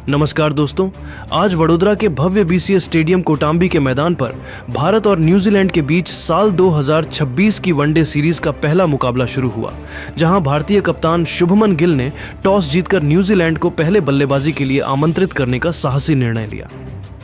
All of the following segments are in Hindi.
नमस्कार दोस्तों, आज वडोदरा के भव्य बीसीएस स्टेडियम कोटाम्बी के मैदान पर भारत और न्यूजीलैंड के बीच साल 2026 की वनडे सीरीज का पहला मुकाबला शुरू हुआ, जहां भारतीय कप्तान शुभमन गिल ने टॉस जीतकर न्यूजीलैंड को पहले बल्लेबाजी के लिए आमंत्रित करने का साहसी निर्णय लिया।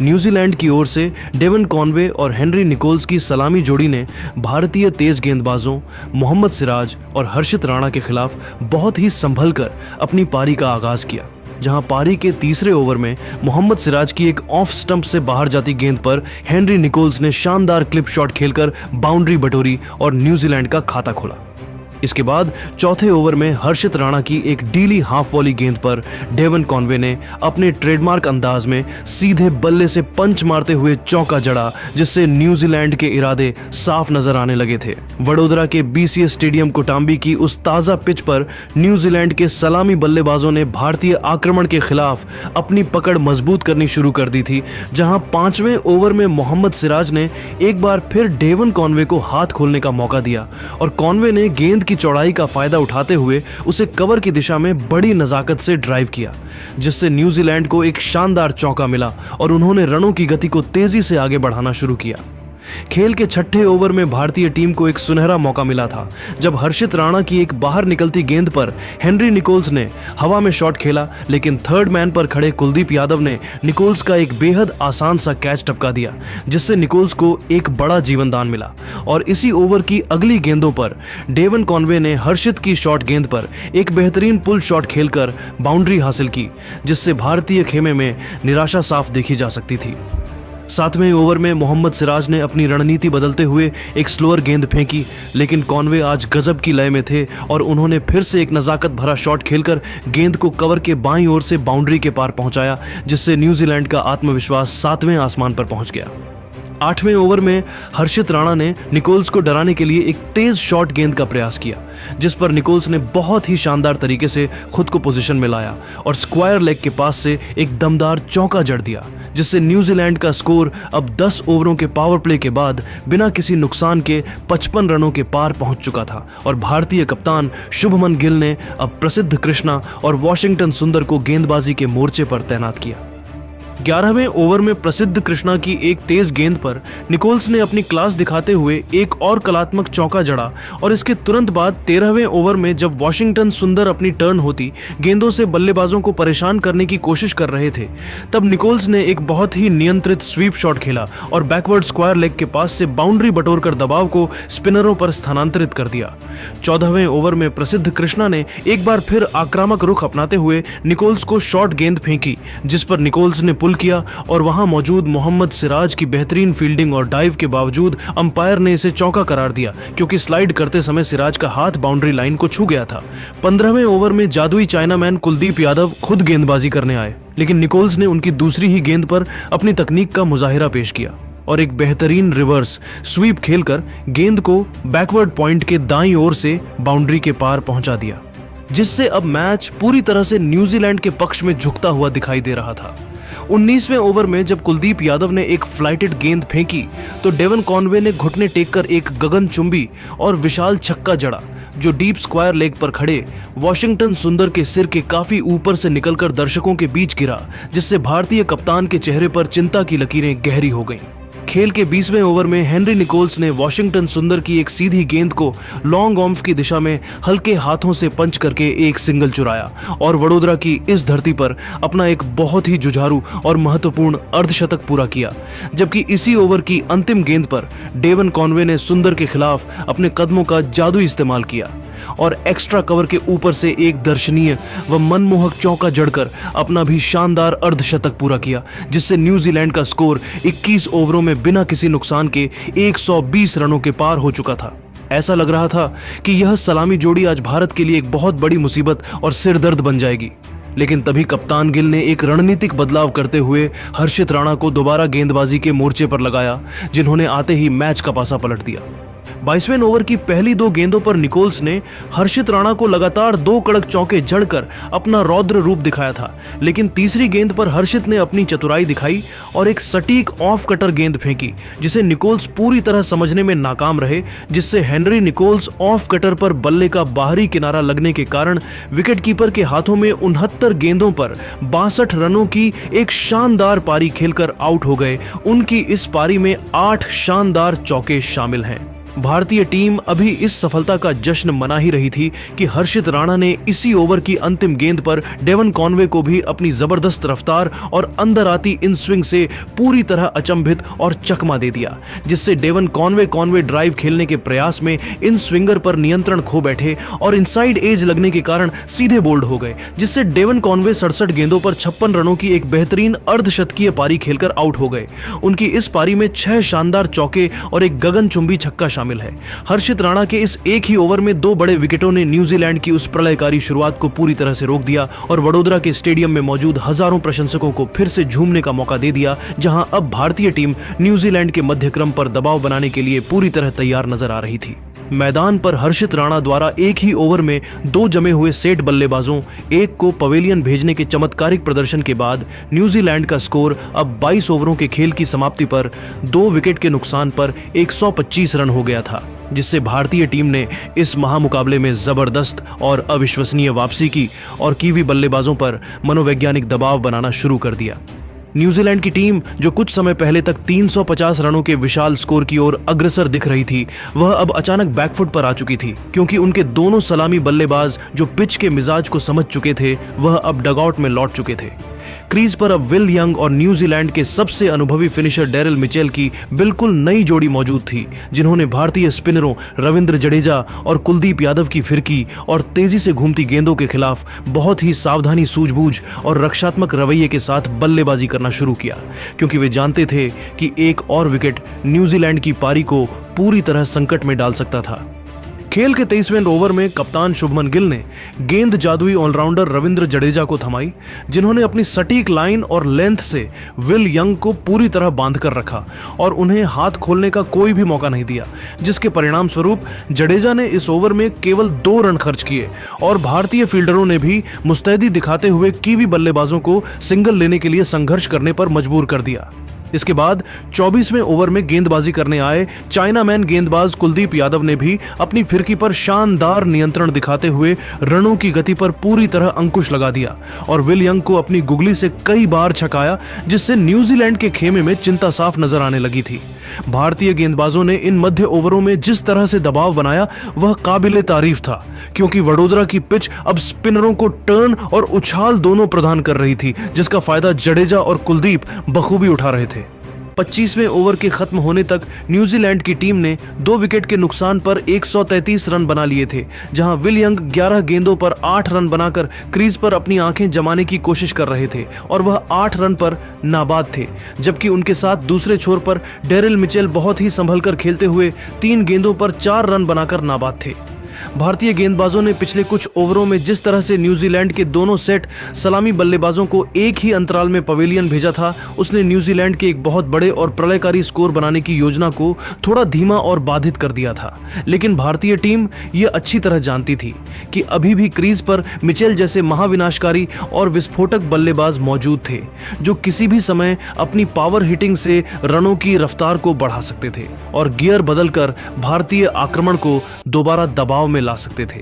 न्यूजीलैंड की ओर से डेवन कॉनवे और हेनरी निकोल्स की सलामी जोड़ी ने भारतीय तेज गेंदबाजों मोहम्मद सिराज और हर्षित राणा के खिलाफ बहुत ही संभल कर अपनी पारी का आगाज किया, जहां पारी के तीसरे ओवर में मोहम्मद सिराज की एक ऑफ स्टंप से बाहर जाती गेंद पर हेनरी निकोल्स ने शानदार क्लिप शॉट खेलकर बाउंड्री बटोरी और न्यूजीलैंड का खाता खोला। इसके बाद चौथे ओवर में हर्षित राणा की एक डीली हाफ वॉली गेंद पर डेवन कॉनवे ने अपने ट्रेडमार्क अंदाज में सीधे बल्ले से पंच मारते हुए चौका जड़ा, जिससे न्यूजीलैंड के इरादे साफ नजर आने लगे थे। वडोदरा के बीसीएस स्टेडियम कोटाम्बी की उस ताजा पिच पर न्यूजीलैंड के सलामी बल्लेबाजों ने भारतीय आक्रमण के खिलाफ अपनी पकड़ मजबूत करनी शुरू कर दी थी, जहां पांचवें ओवर में मोहम्मद सिराज ने एक बार फिर डेवन कॉनवे को हाथ खोलने का मौका दिया और कॉनवे ने गेंद की चौड़ाई का फायदा उठाते हुए उसे कवर की दिशा में बड़ी नजाकत से ड्राइव किया, जिससे न्यूजीलैंड को एक शानदार चौका मिला और उन्होंने रनों की गति को तेजी से आगे बढ़ाना शुरू किया। खेल के छठे ओवर में भारतीय टीम को एक सुनहरा मौका मिला था, जब हर्षित राणा की एक बाहर निकलती गेंद पर हेनरी निकोल्स ने हवा में शॉट खेला, लेकिन थर्ड मैन पर खड़े कुलदीप यादव ने निकोल्स का एक बेहद आसान सा कैच टपका दिया, जिससे निकोल्स को एक बड़ा जीवनदान मिला। और इसी ओवर की अगली गेंदों पर डेवन कॉनवे ने हर्षित की शॉट गेंद पर एक बेहतरीन पुल शॉट खेलकर बाउंड्री हासिल की, जिससे भारतीय खेमे में निराशा साफ देखी जा सकती थी। सातवें ओवर में मोहम्मद सिराज ने अपनी रणनीति बदलते हुए एक स्लोअर गेंद फेंकी, लेकिन कॉनवे आज गजब की लय में थे और उन्होंने फिर से एक नजाकत भरा शॉट खेलकर गेंद को कवर के बाईं ओर से बाउंड्री के पार पहुंचाया, जिससे न्यूजीलैंड का आत्मविश्वास सातवें आसमान पर पहुंच गया। आठवें ओवर में हर्षित राणा ने निकोल्स को डराने के लिए एक तेज शॉट गेंद का प्रयास किया, जिस पर निकोल्स ने बहुत ही शानदार तरीके से खुद को पोजीशन में लाया और स्क्वायर लेग के पास से एक दमदार चौका जड़ दिया, जिससे न्यूजीलैंड का स्कोर अब 10 ओवरों के पावर प्ले के बाद बिना किसी नुकसान के 55 रनों के पार पहुंच चुका था और भारतीय कप्तान शुभमन गिल ने अब प्रसिद्ध कृष्णा और वॉशिंगटन सुंदर को गेंदबाजी के मोर्चे पर तैनात किया। 11वें ओवर में प्रसिद्ध कृष्णा की एक तेज गेंद पर निकोल्स ने अपनी क्लास दिखाते हुए एक और कलात्मक चौका जड़ा और इसके तुरंत बाद 13वें ओवर में जब वॉशिंगटन सुंदर अपनी टर्न होती गेंदों से बल्लेबाजों को परेशान करने की कोशिश कर रहे थे, तब निकोल्स ने एक बहुत ही नियंत्रित स्वीप शॉट खेला और बैकवर्ड स्क्वायर लेग के पास से बाउंड्री बटोर कर दबाव को स्पिनरों पर स्थानांतरित कर दिया। 14वें ओवर में प्रसिद्ध कृष्णा ने एक बार फिर आक्रामक रुख अपनाते हुए निकोल्स को शॉर्ट गेंद फेंकी, जिस पर निकोल्स ने किया और वहां मौजूद मोहम्मद सिराज की बेहतरीन फील्डिंग और डाइव के बावजूद अंपायर ने इसे चौका करार दिया, क्योंकि स्लाइड करते समय सिराज का हाथ बाउंड्री लाइन को छू गया था। 15वें ओवर में जादुई चाइनामैन कुलदीप यादव खुद गेंदबाजी करने आए, लेकिन निकोल्स ने उनकी दूसरी ही गेंद पर अपनी तकनीक का मुजाहिरा पेश किया और एक बेहतरीन रिवर्स स्वीप खेलकर गेंद को बैकवर्ड पॉइंट के दाईं ओर से बाउंड्री के पार पहुंचा दिया, जिससे अब मैच पूरी तरह से न्यूजीलैंड के पक्ष में झुकता हुआ दिखाई दे रहा था। 19वें ओवर में जब कुलदीप यादव ने एक फ्लाइटेड गेंद फेंकी तो डेवन कॉनवे ने घुटने टेक कर एक गगनचुंबी और विशाल छक्का जड़ा, जो डीप स्क्वायर लेग पर खड़े वॉशिंगटन सुंदर के सिर के काफी ऊपर से निकलकर दर्शकों के बीच गिरा, जिससे भारतीय कप्तान के चेहरे पर चिंता की लकीरें गहरी हो गईं। खेल के 20वें ओवर में हेनरी निकोल्स ने वॉशिंगटन सुंदर की एक सीधी गेंद को लॉन्ग ऑफ की दिशा में हल्के हाथों से पंच करके एक सिंगल चुराया और वडोदरा की इस धरती पर अपना एक बहुत ही जुझारू और महत्वपूर्ण अर्धशतक पूरा किया। जबकि इसी ओवर की अंतिम गेंद पर डेवन कॉनवे ने सुंदर के खिलाफ अपने कदमों का जादू इस्तेमाल किया और एक्स्ट्रा कवर के ऊपर से एक दर्शनीय व मनमोहक चौका जड़कर अपना भी शानदार अर्धशतक पूरा किया, जिससे न्यूजीलैंड का स्कोर 21 ओवरों में बिना किसी नुकसान के 120 रनों के पार हो चुका था। ऐसा लग रहा था कि यह सलामी जोड़ी आज भारत के लिए एक बहुत बड़ी मुसीबत और सिरदर्द बन जाएगी, लेकिन तभी कप्तान गिल ने एक रणनीतिक बदलाव करते हुए हर्षित राणा को दोबारा गेंदबाजी के मोर्चे पर लगाया, जिन्होंने आते ही मैच का पासा पलट दिया। 22वें ओवर की पहली 2 गेंदों पर निकोल्स ने हर्षित राणा को लगातार 2 कड़क चौके जड़कर अपना रौद्र रूप दिखाया था, लेकिन तीसरी गेंद पर हर्षित ने अपनी चतुराई दिखाई और एक सटीक ऑफ कटर गेंद फेंकी, जिसे निकोल्स पूरी तरह समझने में नाकाम रहे, जिससे हेनरी निकोल्स ऑफ कटर पर बल्ले का बाहरी किनारा लगने के कारण विकेटकीपर के हाथों में 69 गेंदों पर 62 रनों की एक शानदार पारी खेलकर आउट हो गए। उनकी इस पारी में 8 शानदार चौके शामिल हैं। भारतीय टीम अभी इस सफलता का जश्न मना ही रही थी कि हर्षित राणा ने इसी ओवर की अंतिम गेंद पर डेवन कॉनवे को भी अपनी जबरदस्त रफ्तार और अंदर आती इन स्विंग से पूरी तरह अचंभित और चकमा दे दिया, जिससे डेवन कॉनवे ड्राइव खेलने के प्रयास में इन स्विंगर पर नियंत्रण खो बैठे और इनसाइड एज लगने के कारण सीधे बोल्ड हो गए, जिससे डेवन कॉनवे 67 गेंदों पर 56 रनों की एक बेहतरीन अर्धशतकीय पारी खेलकर आउट हो गए। उनकी इस पारी में 6 शानदार चौके और एक गगनचुंबी छक्का शामिल है। हर्षित राणा के इस एक ही ओवर में 2 बड़े विकेटों ने न्यूजीलैंड की उस प्रलयकारी शुरुआत को पूरी तरह से रोक दिया और वडोदरा के स्टेडियम में मौजूद हजारों प्रशंसकों को फिर से झूमने का मौका दे दिया, जहां अब भारतीय टीम न्यूजीलैंड के मध्यक्रम पर दबाव बनाने के लिए पूरी तरह तैयार नजर आ रही थी। मैदान पर हर्षित राणा द्वारा एक ही ओवर में 2 जमे हुए सेट बल्लेबाजों, एक को पवेलियन भेजने के चमत्कारिक प्रदर्शन के बाद न्यूजीलैंड का स्कोर अब 22 ओवरों के खेल की समाप्ति पर 2 विकेट के नुकसान पर 125 रन हो गया था, जिससे भारतीय टीम ने इस महामुकाबले में जबरदस्त और अविश्वसनीय वापसी की और कीवी बल्लेबाजों पर मनोवैज्ञानिक दबाव बनाना शुरू कर दिया। न्यूजीलैंड की टीम, जो कुछ समय पहले तक 350 रनों के विशाल स्कोर की ओर अग्रसर दिख रही थी, वह अब अचानक बैकफुट पर आ चुकी थी, क्योंकि उनके दोनों सलामी बल्लेबाज जो पिच के मिजाज को समझ चुके थे, वह अब डगआउट में लौट चुके थे। क्रीज पर अब विल यंग और न्यूजीलैंड के सबसे अनुभवी फिनिशर डेरिल मिचेल की बिल्कुल नई जोड़ी मौजूद थी, जिन्होंने भारतीय स्पिनरों रविंद्र जडेजा और कुलदीप यादव की फिरकी और तेजी से घूमती गेंदों के खिलाफ बहुत ही सावधानी, सूझबूझ और रक्षात्मक रवैये के साथ बल्लेबाजी करना शुरू किया, क्योंकि वे जानते थे कि एक और विकेट न्यूजीलैंड की पारी को पूरी तरह संकट में डाल सकता था। खेल के 23वें ओवर में कप्तान शुभमन गिल ने गेंद जादुई ऑलराउंडर रविंद्र जडेजा को थमाई, जिन्होंने अपनी सटीक लाइन और लेंथ से विल यंग को पूरी तरह बांध कर रखा और उन्हें हाथ खोलने का कोई भी मौका नहीं दिया, जिसके परिणाम स्वरूप जडेजा ने इस ओवर में केवल 2 रन खर्च किए और भारतीय फील्डरों ने भी मुस्तैदी दिखाते हुए कीवी बल्लेबाजों को सिंगल लेने के लिए संघर्ष करने पर मजबूर कर दिया। इसके बाद 24वें ओवर में गेंदबाजी करने आए चाइनामैन गेंदबाज कुलदीप यादव ने भी अपनी फिरकी पर शानदार नियंत्रण दिखाते हुए रनों की गति पर पूरी तरह अंकुश लगा दिया और विल यंग को अपनी गुगली से कई बार छकाया, जिससे न्यूजीलैंड के खेमे में चिंता साफ नजर आने लगी थी। भारतीय गेंदबाजों ने इन मध्य ओवरों में जिस तरह से दबाव बनाया वह काबिले तारीफ था, क्योंकि वडोदरा की पिच अब स्पिनरों को टर्न और उछाल दोनों प्रदान कर रही थी, जिसका फायदा जडेजा और कुलदीप बखूबी उठा रहे थे। 25वें ओवर के खत्म होने तक न्यूजीलैंड की टीम ने 2 विकेट के नुकसान पर 133 रन बना लिए थे, जहां विल यंग 11 गेंदों पर 8 रन बनाकर क्रीज पर अपनी आंखें जमाने की कोशिश कर रहे थे और वह 8 रन पर नाबाद थे, जबकि उनके साथ दूसरे छोर पर डेरिल मिचेल बहुत ही संभलकर खेलते हुए 3 गेंदों पर 4 रन बनाकर नाबाद थे। भारतीय गेंदबाजों ने पिछले कुछ ओवरों में जिस तरह से न्यूजीलैंड के दोनों सेट सलामी बल्लेबाजों को एक ही अंतराल में पवेलियन भेजा था, उसने न्यूजीलैंड के एक बहुत बड़े और प्रलयकारी स्कोर बनाने की योजना को थोड़ा धीमा और बाधित कर दिया था। लेकिन भारतीय टीम ये अच्छी तरह जानती थी कि अभी भी क्रीज पर मिचेल जैसे महाविनाशकारी और विस्फोटक बल्लेबाज मौजूद थे, जो किसी भी समय अपनी पावर हिटिंग से रनों की रफ्तार को बढ़ा सकते थे और गियर बदलकर भारतीय आक्रमण को दोबारा दबाव में ला सकते थे।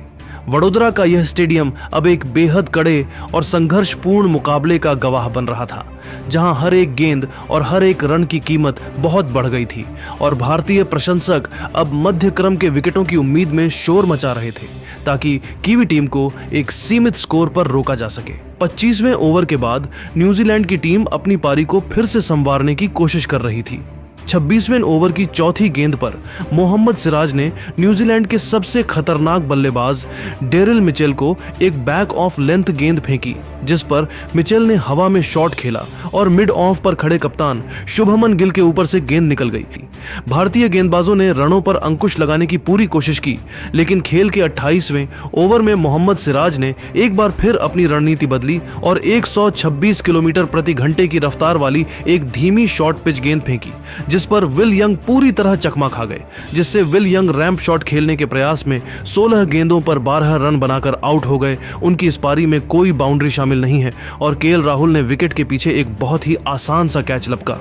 वडोदरा का यह स्टेडियम अब एक बेहद कड़े और संघर्षपूर्ण मुकाबले का गवाह बन रहा था, जहां हर एक गेंद और हर एक रन की कीमत बहुत बढ़ गई थी और भारतीय प्रशंसक अब मध्य क्रम के विकेटों की उम्मीद में शोर मचा रहे थे, ताकि कीवी टीम को एक सीमित स्कोर पर रोका जा सके। 25वें ओवर के बाद न्यूजीलैंड की टीम अपनी पारी को फिर से संवारने की कोशिश कर रही थी। 26वें ओवर की चौथी गेंद पर मोहम्मद सिराज ने न्यूजीलैंड के सबसे खतरनाक बल्लेबाज डेरिल मिचेल को एक बैक ऑफ लेंथ गेंद फेंकी, जिस पर मिचेल ने हवा में शॉट खेला और मिड ऑफ पर खड़े कप्तान शुभमन गिल के ऊपर से गेंद निकल गई थी। भारतीय गेंदबाजों ने रनों पर अंकुश लगाने की पूरी कोशिश की, लेकिन खेल के 28वें ओवर में मोहम्मद सिराज ने एक बार फिर अपनी रणनीति बदली और 126 किलोमीटर प्रति घंटे की रफ्तार वाली एक धीमी शॉर्ट पिच गेंद फेंकी, जिस पर विल यंग पूरी तरह चकमा खा गए, जिससे विल यंग रैंप शॉट खेलने के प्रयास में 16 गेंदों पर 12 रन बनाकर आउट हो गए। उनकी इस पारी में कोई बाउंड्री शामिल नहीं है और केएल राहुल ने विकेट के पीछे एक बहुत ही आसान सा कैच लपका।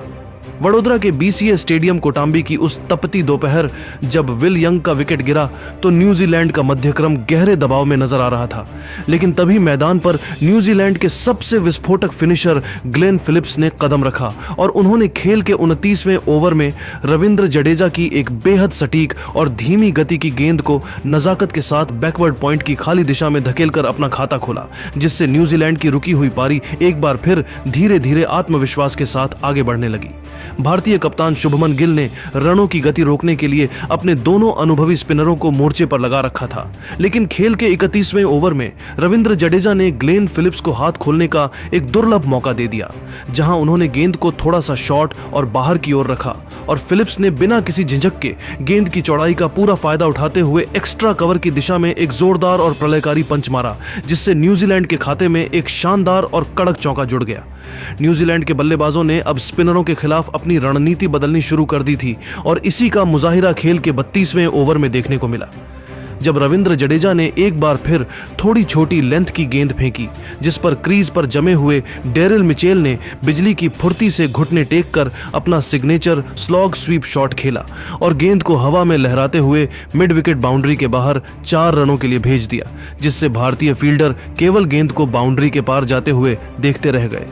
वडोदरा के बीसीए स्टेडियम कोटांबी की उस तपती दोपहर जब विल यंग का विकेट गिरा तो न्यूजीलैंड का मध्यक्रम गहरे दबाव में नजर आ रहा था। लेकिन तभी मैदान पर न्यूजीलैंड के सबसे विस्फोटक फिनिशर ग्लेन फिलिप्स ने कदम रखा और उन्होंने खेल के 29वें ओवर में रविंद्र जडेजा की एक बेहद सटीक और धीमी गति की गेंद को नजाकत के साथ बैकवर्ड पॉइंट की खाली दिशा में धकेलकर अपना खाता खोला, जिससे न्यूजीलैंड की रुकी हुई पारी एक बार फिर धीरे धीरे आत्मविश्वास के साथ आगे बढ़ने लगी। भारतीय कप्तान शुभमन गिल ने रनों की गति रोकने के लिए अपने दोनों अनुभवी स्पिनरों को मोर्चे पर लगा रखा था, लेकिन खेल के 31वें ओवर में रविंद्र जडेजा ने ग्लेन फिलिप्स को हाथ खोलने का एक दुर्लभ मौका दे दिया, जहां उन्होंने गेंद को थोड़ा सा शॉर्ट और बाहर की ओर रखा और फिलिप्स ने बिना किसी झिझक के गेंद की चौड़ाई का पूरा फायदा उठाते हुए एक्स्ट्रा कवर की दिशा में एक जोरदार और प्रलयकारी पंच मारा, जिससे न्यूजीलैंड के खाते में एक शानदार और कड़क चौका जुड़ गया। न्यूजीलैंड के बल्लेबाजों ने अब स्पिनरों के खिलाफ अपनी रणनीति बदलनी शुरू कर दी थी और इसी का मुजाहिरा खेल के 32वें ओवर में देखने को मिला, जब रविंद्र जडेजा ने एक बार फिर थोड़ी छोटी लेंथ की गेंद फेंकी, जिस पर क्रीज पर जमे हुए डेरिल मिचेल ने बिजली की फुर्ती से घुटने टेक कर अपना सिग्नेचर स्लॉग स्वीप शॉट खेला और गेंद को हवा में लहराते हुए मिड विकेट बाउंड्री के बाहर 4 रनों के लिए भेज दिया, जिससे भारतीय फील्डर केवल गेंद को बाउंड्री के पार जाते हुए देखते रह गए।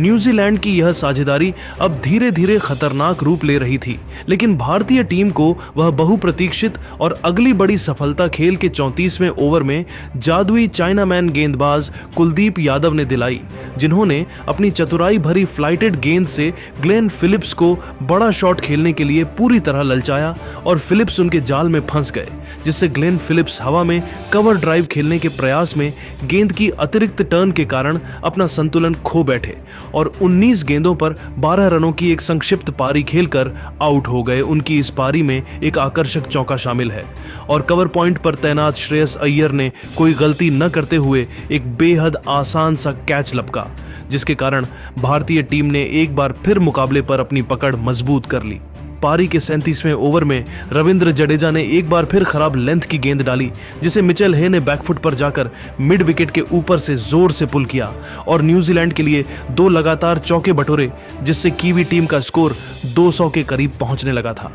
न्यूजीलैंड की यह साझेदारी अब धीरे धीरे खतरनाक रूप ले रही थी, लेकिन भारतीय टीम को वह बहुप्रतीक्षित और अगली बड़ी सफलता खेल के 34वें ओवर में जादुई चाइनामैन गेंदबाज कुलदीप यादव ने दिलाई, जिन्होंने अपनी चतुराई भरी फ्लाइटेड गेंद से ग्लेन फिलिप्स को बड़ा शॉट खेलने के लिए पूरी तरह ललचाया और फिलिप्स उनके जाल में फंस गए, जिससे ग्लेन फिलिप्स हवा में कवर ड्राइव खेलने के प्रयास में गेंद की अतिरिक्त टर्न के कारण अपना संतुलन खो बैठे और 19 गेंदों पर 12 रनों की एक संक्षिप्त पारी खेलकर आउट हो गए। उनकी इस पारी में एक आकर्षक चौका शामिल है और कवर पॉइंट पर तैनात श्रेयस अय्यर ने कोई गलती न करते हुए एक बेहद आसान सा कैच लपका, जिसके कारण भारतीय टीम ने एक बार फिर मुकाबले पर अपनी पकड़ मजबूत कर ली। पारी के 37वें ओवर में रविंद्र जडेजा ने एक बार फिर खराब लेंथ की गेंद डाली, जिसे मिचेल हे ने बैकफुट पर जाकर मिड विकेट के ऊपर से जोर से पुल किया और न्यूजीलैंड के लिए 2 लगातार चौके बटोरे, जिससे कीवी टीम का स्कोर 200 के करीब पहुंचने लगा था।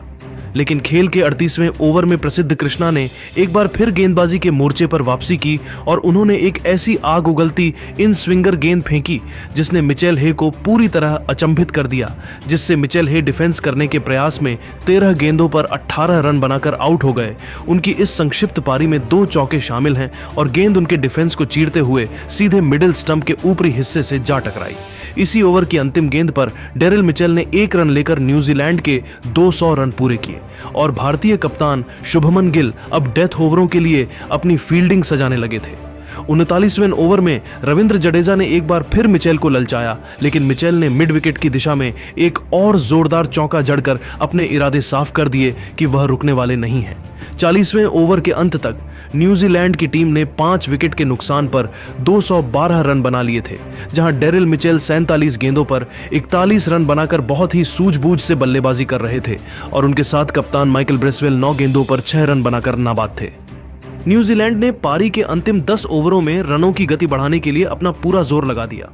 लेकिन खेल के 38वें ओवर में प्रसिद्ध कृष्णा ने एक बार फिर गेंदबाजी के मोर्चे पर वापसी की और उन्होंने एक ऐसी आग उगलती इन स्विंगर गेंद फेंकी जिसने मिचेल हे को पूरी तरह अचंभित कर दिया, जिससे मिचेल हे डिफेंस करने के प्रयास में 13 गेंदों पर 18 रन बनाकर आउट हो गए। उनकी इस संक्षिप्त पारी में 2 चौके शामिल हैं और गेंद उनके डिफेंस को चीरते हुए सीधे मिडिल स्टंप के ऊपरी हिस्से से जा टकराई। इसी ओवर की अंतिम गेंद पर डेरिल मिचेल ने 1 रन लेकर न्यूजीलैंड के 200 रन पूरे किए और भारतीय कप्तान शुभमन गिल अब डेथ ओवरों के लिए अपनी फील्डिंग सजाने लगे थे। 39वें ओवर में रविंद्र जडेजा ने एक बार फिर मिचेल को ललचाया, लेकिन मिचेल ने मिड विकेट की दिशा में एक और जोरदार चौका जड़कर अपने इरादे साफ कर दिए कि वह रुकने वाले नहीं हैं। 40वें ओवर के अंत तक न्यूजीलैंड की टीम ने 5 विकेट के नुकसान पर 212 रन बना लिए थे, जहां डेरिल मिचेल 47 गेंदों पर 41 रन बनाकर बहुत ही सूझबूझ से बल्लेबाजी कर रहे थे और उनके साथ कप्तान माइकल ब्रेसवेल 9 गेंदों पर 6 रन बनाकर नाबाद थे। न्यूजीलैंड ने पारी के अंतिम 10 ओवरों में रनों की गति बढ़ाने के लिए अपना पूरा जोर लगा दिया।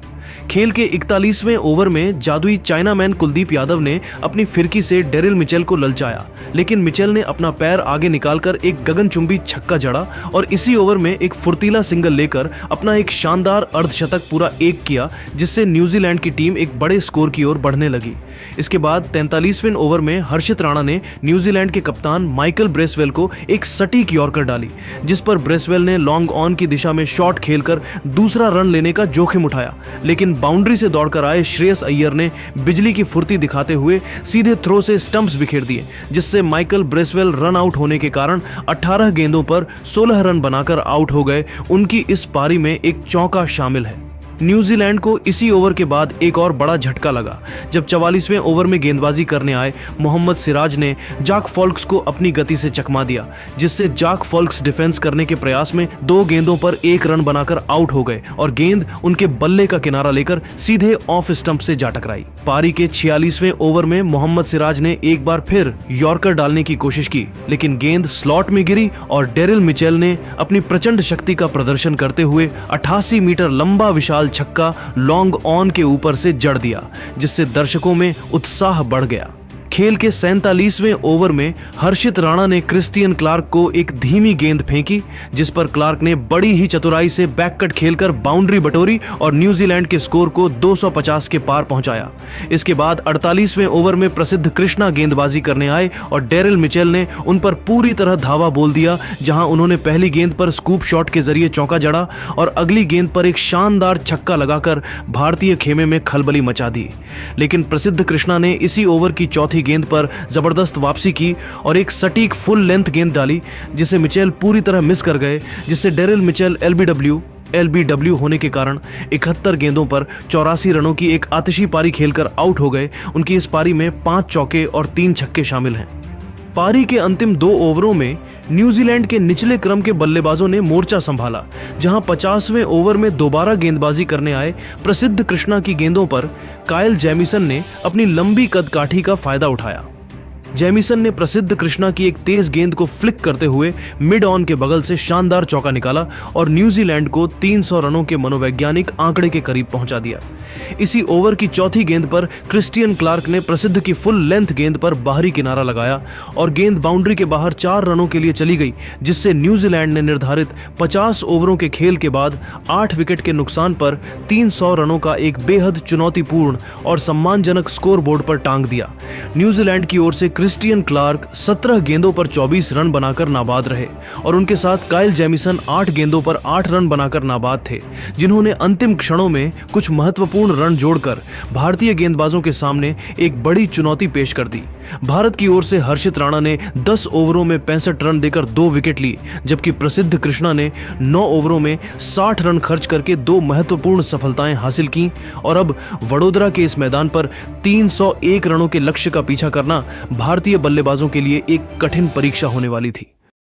खेल के 41वें ओवर में जादुई चाइनामैन कुलदीप यादव ने अपनी फिरकी से डेरिल मिचेल को ललचाया, लेकिन मिचेल ने अपना पैर आगे निकालकर एक गगनचुंबी छक्का जड़ा और इसी ओवर में एक फुर्तीला सिंगल लेकर अपना एक शानदार अर्धशतक पूरा एक किया, जिससे न्यूजीलैंड की टीम एक बड़े स्कोर की ओर बढ़ने लगी। इसके बाद 43वें ओवर में हर्षित राणा ने न्यूजीलैंड के कप्तान माइकल ब्रेसवेल को एक सटीक यॉर्कर डाली, जिस पर ब्रेसवेल ने लॉन्ग ऑन की दिशा में शॉट खेलकर दूसरा रन लेने का जोखिम उठाया, लेकिन बाउंड्री से दौड़कर आए श्रेयस अय्यर ने बिजली की फुर्ती दिखाते हुए सीधे थ्रो से स्टंप्स बिखेर दिए, जिससे माइकल ब्रेसवेल रन आउट होने के कारण 18 गेंदों पर 16 रन बनाकर आउट हो गए। उनकी इस पारी में एक चौका शामिल है। न्यूजीलैंड को इसी ओवर के बाद एक और बड़ा झटका लगा जब 44वें ओवर में गेंदबाजी करने आए मोहम्मद सिराज ने जाक फॉल्क्स को अपनी गति से चकमा दिया, जिससे जाक फॉल्क्स डिफेंस करने के प्रयास में 2 गेंदों पर 1 रन बनाकर आउट हो गए और गेंद उनके बल्ले का किनारा लेकर सीधे ऑफ स्टंप से जा टकराई। पारी के 46वें ओवर में मोहम्मद सिराज ने एक बार फिर यॉर्कर डालने की कोशिश की, लेकिन गेंद स्लॉट में गिरी और डेरिल मिचेल ने अपनी प्रचंड शक्ति का प्रदर्शन करते हुए 88 मीटर लंबा विशाल छक्का लॉन्ग ऑन के ऊपर से जड़ दिया, जिससे दर्शकों में उत्साह बढ़ गया। खेल के 47वें ओवर में हर्षित राणा ने क्रिस्टियन क्लार्क को एक धीमी गेंद फेंकी, जिस पर क्लार्क ने बड़ी ही चतुराई से बैककट खेलकर बाउंड्री बटोरी और न्यूजीलैंड के स्कोर को 250 के पार पहुंचाया। इसके बाद 48वें ओवर में प्रसिद्ध कृष्णा गेंदबाजी करने आए और डेरिल मिचेल ने उन पर पूरी तरह धावा बोल दिया, जहां उन्होंने पहली गेंद पर स्कूप शॉट के जरिए चौका जड़ा और अगली गेंद पर एक शानदार छक्का लगाकर भारतीय खेमे में खलबली मचा दी। लेकिन प्रसिद्ध कृष्णा ने इसी ओवर की चौथी गेंद पर जबरदस्त वापसी की और एक सटीक फुल लेंथ गेंद डाली, जिसे मिचेल पूरी तरह मिस कर गए, जिससे डेरिल मिचेल एलबीडब्ल्यू होने के कारण 71 गेंदों पर 84 रनों की एक आतिशी पारी खेलकर आउट हो गए। उनकी इस पारी में 5 चौके और 3 छक्के शामिल हैं। पारी के अंतिम 2 ओवरों में न्यूजीलैंड के निचले क्रम के बल्लेबाजों ने मोर्चा संभाला, जहां 50वें ओवर में दोबारा गेंदबाजी करने आए प्रसिद्ध कृष्णा की गेंदों पर काइल जेमिसन ने अपनी लंबी कदकाठी का फायदा उठाया। जेमिसन ने प्रसिद्ध कृष्णा की एक तेज गेंद को फ्लिक करते हुए मिड ऑन के बगल से शानदार चौका निकाला और न्यूजीलैंड को 300 रनों के मनोवैज्ञानिक आंकड़े के करीब पहुंचा दिया। इसी ओवर की चौथी गेंद पर क्रिस्टियन क्लार्क ने प्रसिद्ध की फुल लेंथ गेंद पर बाहरी किनारा लगाया और गेंद बाउंड्री के बाहर 4 रनों के लिए चली गई, जिससे न्यूजीलैंड ने निर्धारित 50 ओवरों के खेल के बाद 8 विकेट के नुकसान पर 300 रनों का एक बेहद चुनौतीपूर्ण और सम्मानजनक स्कोर बोर्ड पर टांग दिया। न्यूजीलैंड की ओर से क्रिस्टियन क्लार्क 17 गेंदों पर 24 रन बनाकर नाबाद रहे और उनके साथ काइल जेमिसन 8 गेंदों पर 8 रन बनाकर नाबाद थे, जिन्होंने अंतिम क्षणों में कुछ महत्वपूर्ण रन जोड़कर भारतीय गेंदबाजों के सामने एक बड़ी चुनौती पेश कर दी। भारत की ओर से हर्षित राणा ने 10 ओवरों में 65 रन देकर 2 विकेट लिए, जबकि प्रसिद्ध कृष्णा ने 9 ओवरों में 60 रन खर्च करके 2 महत्वपूर्ण सफलताएं हासिल की और अब वडोदरा के इस मैदान पर 301 रनों के लक्ष्य का पीछा करना भारतीय बल्लेबाजों के लिए एक कठिन परीक्षा होने वाली थी।